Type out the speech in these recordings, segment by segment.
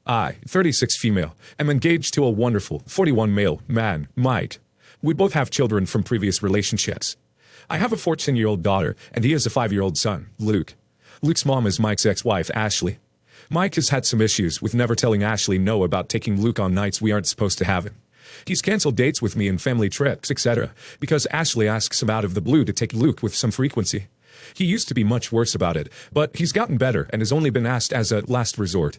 I, 36 female, am engaged to a wonderful 41 male man, Mike. We both have children from previous relationships. I have a 14-year-old daughter, and he has a 5-year-old son, Luke. Luke's mom is Mike's ex-wife, Ashley. Mike has had some issues with never telling Ashley no about taking Luke on nights we aren't supposed to have him. He's canceled dates with me and family trips, etc., because Ashley asks him out of the blue to take Luke with some frequency. He used to be much worse about it, but he's gotten better and has only been asked as a last resort.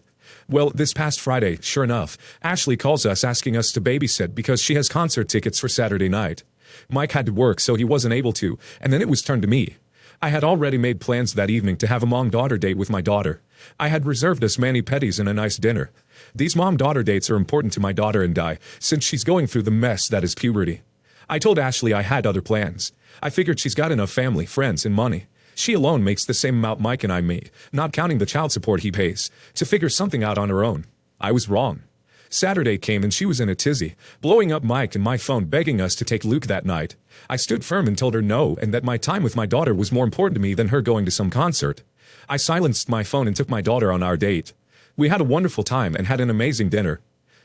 Well, this past Friday, sure enough, Ashley calls us asking us to babysit because she has concert tickets for Saturday night. Mike had to work, so he wasn't able to, and then it was turned to me. I had already made plans that evening to have a mom-daughter date with my daughter. I had reserved us mani-pedis and a nice dinner. These mom-daughter dates are important to my daughter and I, since she's going through the mess that is puberty. I told Ashley I had other plans. I figured she's got enough family, friends, and money. She alone makes the same amount Mike and I make, not counting the child support he pays, to figure something out on her own. I was wrong. Saturday came and she was in a tizzy, blowing up Mike and my phone begging us to take Luke that night. I stood firm and told her no and that my time with my daughter was more important to me than her going to some concert. I silenced my phone and took my daughter on our date. We had a wonderful time and had an amazing dinner.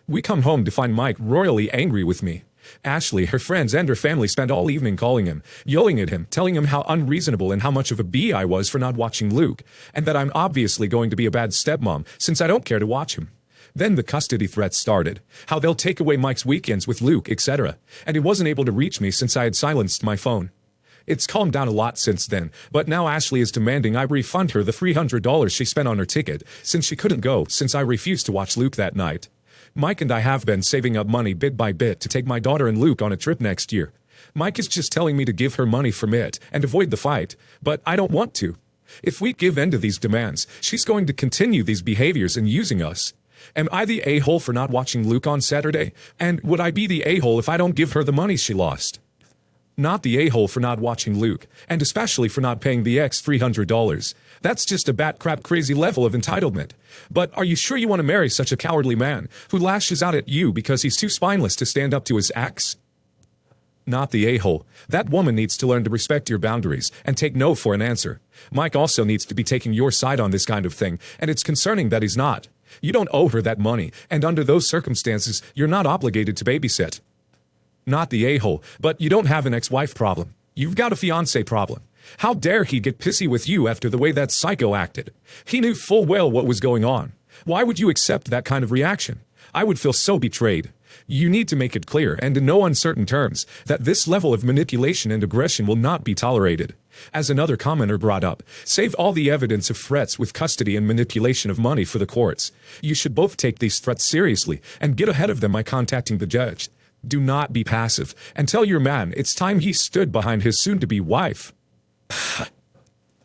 We come home to find Mike royally angry with me. Ashley, her friends, and her family spent all evening calling him, yelling at him, telling him how unreasonable and how much of a bee I was for not watching Luke, and that I'm obviously going to be a bad stepmom since I don't care to watch him. Then the custody threats started, how they'll take away Mike's weekends with Luke, etc., and he wasn't able to reach me since I had silenced my phone. It's calmed down a lot since then, but now Ashley is demanding I refund her the $300 she spent on her ticket, since she couldn't go since I refused to watch Luke that night. Mike and I have been saving up money bit by bit to take my daughter and Luke on a trip next year. Mike is just telling me to give her money from it and avoid the fight, but I don't want to. If we give in to these demands, she's going to continue these behaviors and using us. Am I the a-hole for not watching Luke on Saturday? And would I be the a-hole if I don't give her the money she lost? Not the a-hole for not watching Luke, and especially for not paying the ex $300. That's just a bat-crap crazy level of entitlement. But are you sure you want to marry such a cowardly man who lashes out at you because he's too spineless to stand up to his ex? Not the a-hole. That woman needs to learn to respect your boundaries and take no for an answer. Mike also needs to be taking your side on this kind of thing, and it's concerning that he's not. You don't owe her that money, and under those circumstances, you're not obligated to babysit. Not the a-hole, but you don't have an ex-wife problem. You've got a fiancé problem. How dare he get pissy with you after the way that psycho acted? He knew full well what was going on. Why would you accept that kind of reaction? I would feel so betrayed. You need to make it clear, and in no uncertain terms, that this level of manipulation and aggression will not be tolerated. As another commenter brought up, save all the evidence of threats with custody and manipulation of money for the courts. You should both take these threats seriously and get ahead of them by contacting the judge. Do not be passive, and tell your man it's time he stood behind his soon-to-be wife.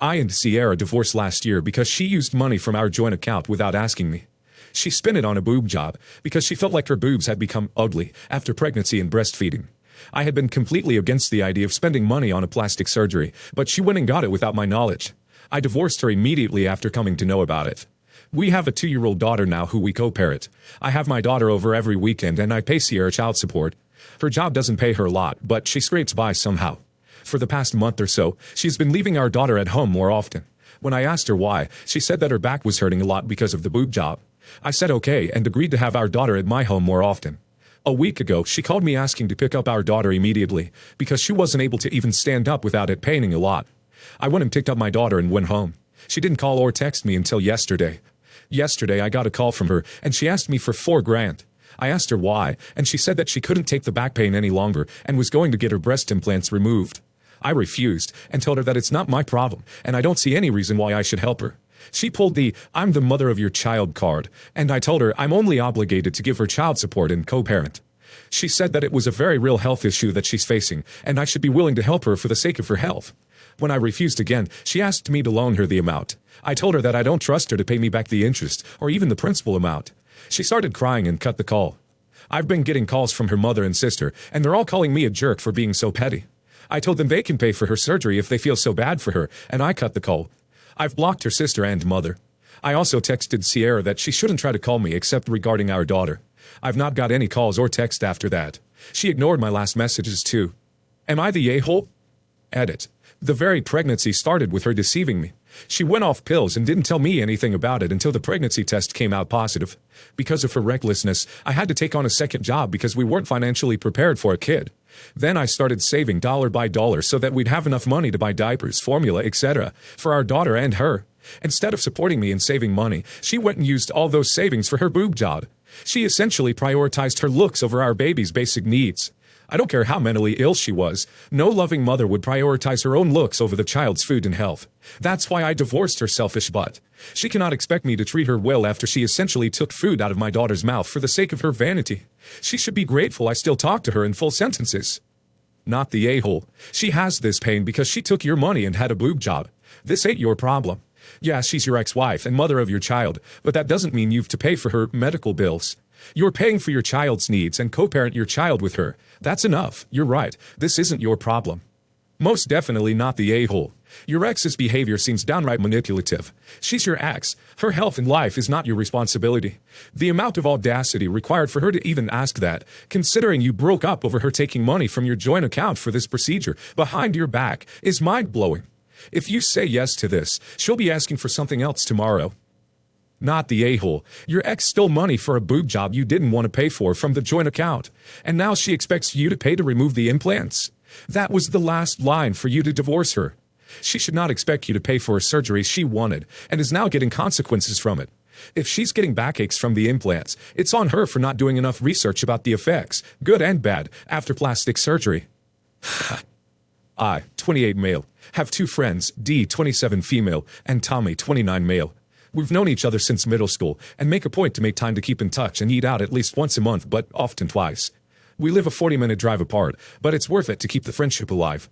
I and Sierra divorced last year because she used money from our joint account without asking me. She spent it on a boob job because she felt like her boobs had become ugly after pregnancy and breastfeeding. I had been completely against the idea of spending money on a plastic surgery, but she went and got it without my knowledge. I divorced her immediately after coming to know about it. We have a 2-year-old daughter now who we co-parent. I have my daughter over every weekend and I pay Sierra child support. Her job doesn't pay her a lot, but she scrapes by somehow. For the past month or so, she's been leaving our daughter at home more often. When I asked her why, she said that her back was hurting a lot because of the boob job. I said okay and agreed to have our daughter at my home more often. A week ago, she called me asking to pick up our daughter immediately because she wasn't able to even stand up without it paining a lot. I went and picked up my daughter and went home. She didn't call or text me until yesterday. Yesterday, I got a call from her, and she asked me for $4,000. I asked her why, and she said that she couldn't take the back pain any longer and was going to get her breast implants removed. I refused and told her that it's not my problem, and I don't see any reason why I should help her. She pulled the "I'm the mother of your child" card, and I told her I'm only obligated to give her child support and co-parent. She said that it was a very real health issue that she's facing, and I should be willing to help her for the sake of her health. When I refused again, she asked me to loan her the amount. I told her that I don't trust her to pay me back the interest, or even the principal amount. She started crying and cut the call. I've been getting calls from her mother and sister, and they're all calling me a jerk for being so petty. I told them they can pay for her surgery if they feel so bad for her, and I cut the call. I've blocked her sister and mother. I also texted Sierra that she shouldn't try to call me except regarding our daughter. I've not got any calls or text after that. She ignored my last messages too. Am I the a-hole? Edit. The very pregnancy started with her deceiving me. She went off pills and didn't tell me anything about it until the pregnancy test came out positive. Because of her recklessness, I had to take on a second job because we weren't financially prepared for a kid. Then I started saving dollar by dollar so that we'd have enough money to buy diapers, formula, etc. for our daughter and her. Instead of supporting me and saving money, she went and used all those savings for her boob job. She essentially prioritized her looks over our baby's basic needs. I don't care how mentally ill she was. No loving mother would prioritize her own looks over the child's food and health. That's why I divorced her selfish butt. She cannot expect me to treat her well after she essentially took food out of my daughter's mouth for the sake of her vanity. She should be grateful I still talk to her in full sentences. Not the a-hole. She has this pain because she took your money and had a boob job. This ain't your problem. Yeah, she's your ex-wife and mother of your child, but that doesn't mean you've to pay for her medical bills. You're paying for your child's needs and co-parent your child with her. That's enough. You're right. This isn't your problem. Most definitely not the a-hole. Your ex's behavior seems downright manipulative. She's your ex. Her health and life is not your responsibility. The amount of audacity required for her to even ask that, considering you broke up over her taking money from your joint account for this procedure behind your back, is mind-blowing. If you say yes to this, she'll be asking for something else tomorrow. Not the a-hole. Your ex stole money for a boob job you didn't want to pay for from the joint account, and now she expects you to pay to remove the implants. That was the last line for you to divorce her. She should not expect you to pay for a surgery she wanted, and is now getting consequences from it. If she's getting backaches from the implants, it's on her for not doing enough research about the effects, good and bad, after plastic surgery. I, 28 male, have two friends, D, 27 female, and Tommy, 29 male. We've known each other since middle school, and make a point to make time to keep in touch and eat out at least once a month, but often twice. We live a 40-minute drive apart, but it's worth it to keep the friendship alive.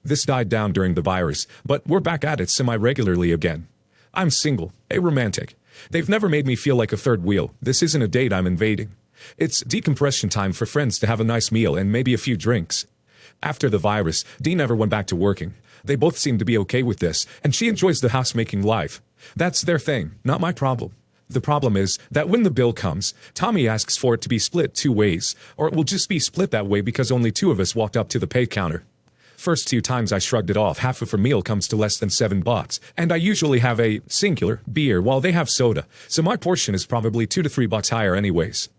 This died down during the virus, but we're back at it semi-regularly again. I'm single, aromantic. They've never made me feel like a third wheel. This isn't a date I'm invading. It's decompression time for friends to have a nice meal and maybe a few drinks. After the virus, Dee never went back to working. They both seem to be okay with this, and she enjoys the housemaking life. That's their thing, not my problem. The problem is that when the bill comes, Tommy asks for it to be split 2 ways, or it will just be split that way because only 2 of us walked up to the pay counter. First 2 times I shrugged it off, half of her meal comes to less than $7, and I usually have a singular beer while they have soda, so my portion is probably $2 to $3 higher anyways.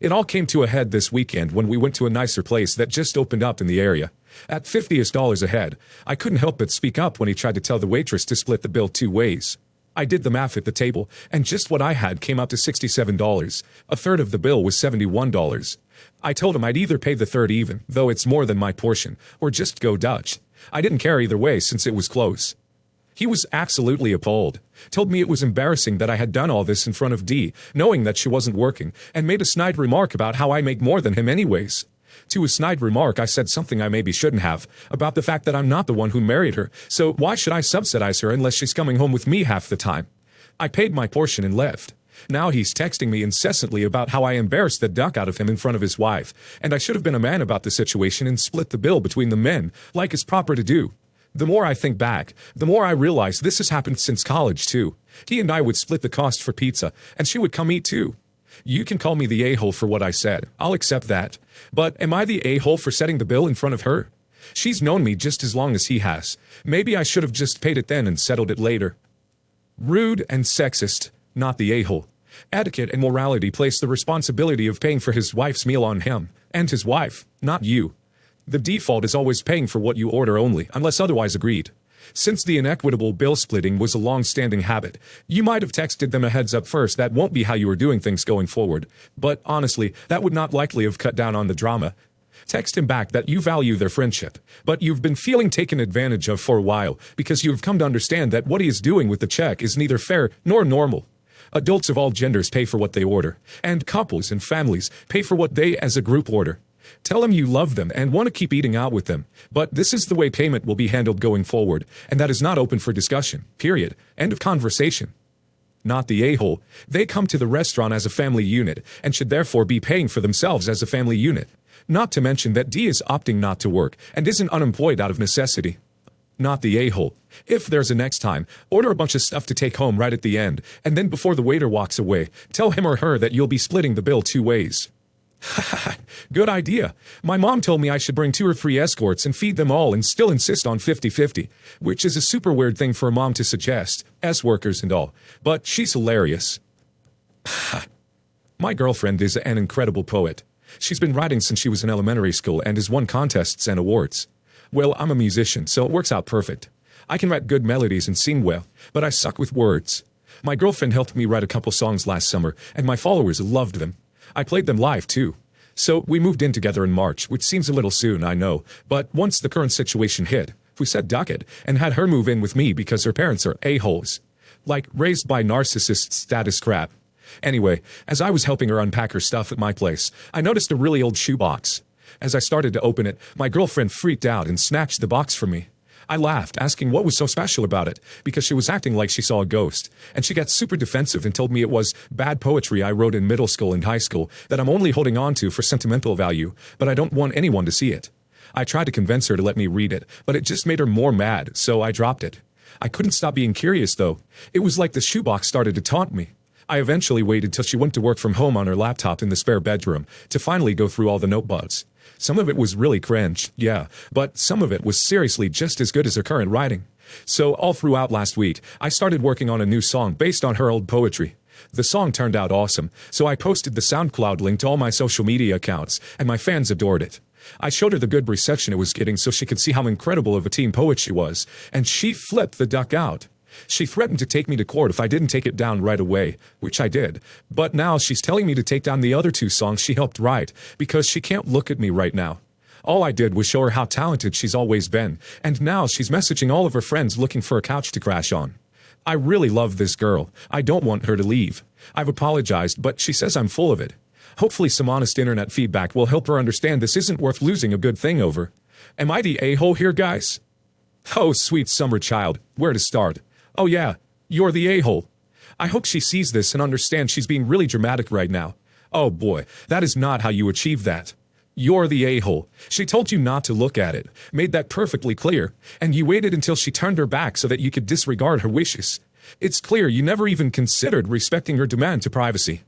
It all came to a head this weekend when we went to a nicer place that just opened up in the area. At $50 a head, I couldn't help but speak up when he tried to tell the waitress to split the bill 2 ways. I did the math at the table, and just what I had came out to $67. A third of the bill was $71. I told him I'd either pay the third even, though it's more than my portion, or just go Dutch. I didn't care either way since it was close. He was absolutely appalled, told me it was embarrassing that I had done all this in front of Dee, knowing that she wasn't working, and made a snide remark about how I make more than him anyways. To a snide remark, I said something I maybe shouldn't have, about the fact that I'm not the one who married her, so why should I subsidize her unless she's coming home with me half the time? I paid my portion and left. Now he's texting me incessantly about how I embarrassed the duck out of him in front of his wife, and I should have been a man about the situation and split the bill between the men, like it's proper to do. The more I think back, the more I realize this has happened since college, too. He and I would split the cost for pizza, and she would come eat, too. You can call me the a-hole for what I said. I'll accept that. But am I the a-hole for setting the bill in front of her? She's known me just as long as he has. Maybe I should have just paid it then and settled it later. Rude and sexist, not the a-hole. Etiquette and morality place the responsibility of paying for his wife's meal on him, and his wife, not you. The default is always paying for what you order only, unless otherwise agreed. Since the inequitable bill splitting was a long-standing habit, you might have texted them a heads up first that won't be how you are doing things going forward. But honestly, that would not likely have cut down on the drama. Text him back that you value their friendship, but you've been feeling taken advantage of for a while because you've come to understand that what he is doing with the check is neither fair nor normal. Adults of all genders pay for what they order, and couples and families pay for what they as a group order. Tell them you love them and want to keep eating out with them, but this is the way payment will be handled going forward, and that is not open for discussion, period. End of conversation. Not the a-hole. They come to the restaurant as a family unit, and should therefore be paying for themselves as a family unit. Not to mention that D is opting not to work, and isn't unemployed out of necessity. Not the a-hole. If there's a next time, order a bunch of stuff to take home right at the end, and then before the waiter walks away, tell him or her that you'll be splitting the bill 2 ways. Good idea. My mom told me I should bring 2 or 3 escorts and feed them all and still insist on 50-50, which is a super weird thing for a mom to suggest, S-workers and all. But she's hilarious. My girlfriend is an incredible poet. She's been writing since she was in elementary school and has won contests and awards. Well, I'm a musician, so it works out perfect. I can write good melodies and sing well, but I suck with words. My girlfriend helped me write a couple songs last summer, and my followers loved them. I played them live, too. So we moved in together in March, which seems a little soon, I know, but once the current situation hit, we said duck it, and had her move in with me because her parents are a-holes. Like, raised by narcissist status crap. Anyway, as I was helping her unpack her stuff at my place, I noticed a really old shoebox. As I started to open it, my girlfriend freaked out and snatched the box from me. I laughed, asking what was so special about it, because she was acting like she saw a ghost, and she got super defensive and told me it was bad poetry I wrote in middle school and high school that I'm only holding on to for sentimental value, but I don't want anyone to see it. I tried to convince her to let me read it, but it just made her more mad, so I dropped it. I couldn't stop being curious, though. It was like the shoebox started to taunt me. I eventually waited till she went to work from home on her laptop in the spare bedroom to finally go through all the notebooks. Some of it was really cringe, yeah, but some of it was seriously just as good as her current writing. So all throughout last week, I started working on a new song based on her old poetry. The song turned out awesome, so I posted the SoundCloud link to all my social media accounts, and my fans adored it. I showed her the good reception it was getting so she could see how incredible of a teen poet she was, and she flipped the duck out. She threatened to take me to court if I didn't take it down right away, which I did. But now she's telling me to take down the other 2 songs she helped write, because she can't look at me right now. All I did was show her how talented she's always been, and now she's messaging all of her friends looking for a couch to crash on. I really love this girl. I don't want her to leave. I've apologized, but she says I'm full of it. Hopefully some honest internet feedback will help her understand this isn't worth losing a good thing over. Am I the a-hole here, guys? Oh, sweet summer child, where to start? Oh yeah, you're the a-hole. I hope she sees this and understands she's being really dramatic right now. Oh boy, that is not how you achieve that. You're the a-hole. She told you not to look at it, made that perfectly clear, and you waited until she turned her back so that you could disregard her wishes. It's clear you never even considered respecting her demand to privacy.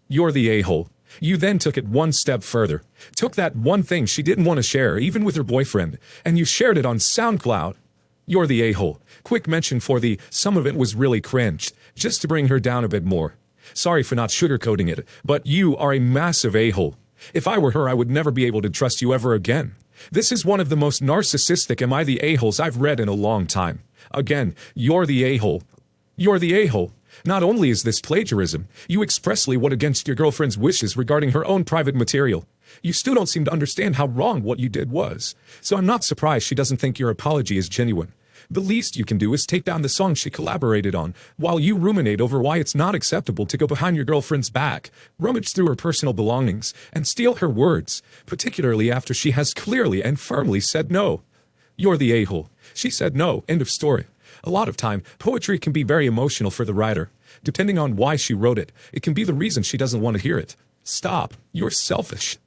You're the a-hole. You then took it one step further, took that one thing she didn't want to share, even with her boyfriend, and you shared it on SoundCloud. You're the a-hole. Quick mention for the some of it was really cringe, just to bring her down a bit more. Sorry for not sugarcoating it, but you are a massive a-hole. If I were her, I would never be able to trust you ever again. This is one of the most narcissistic am I the a-holes I've read in a long time. Again, you're the a-hole. You're the a-hole. Not only is this plagiarism, you expressly went against your girlfriend's wishes regarding her own private material. You still don't seem to understand how wrong what you did was. So I'm not surprised she doesn't think your apology is genuine. The least you can do is take down the song she collaborated on, while you ruminate over why it's not acceptable to go behind your girlfriend's back, rummage through her personal belongings, and steal her words, particularly after she has clearly and firmly said no. You're the a-hole. She said no, end of story. A lot of time, poetry can be very emotional for the writer. Depending on why she wrote it, it can be the reason she doesn't want to hear it. Stop. You're selfish.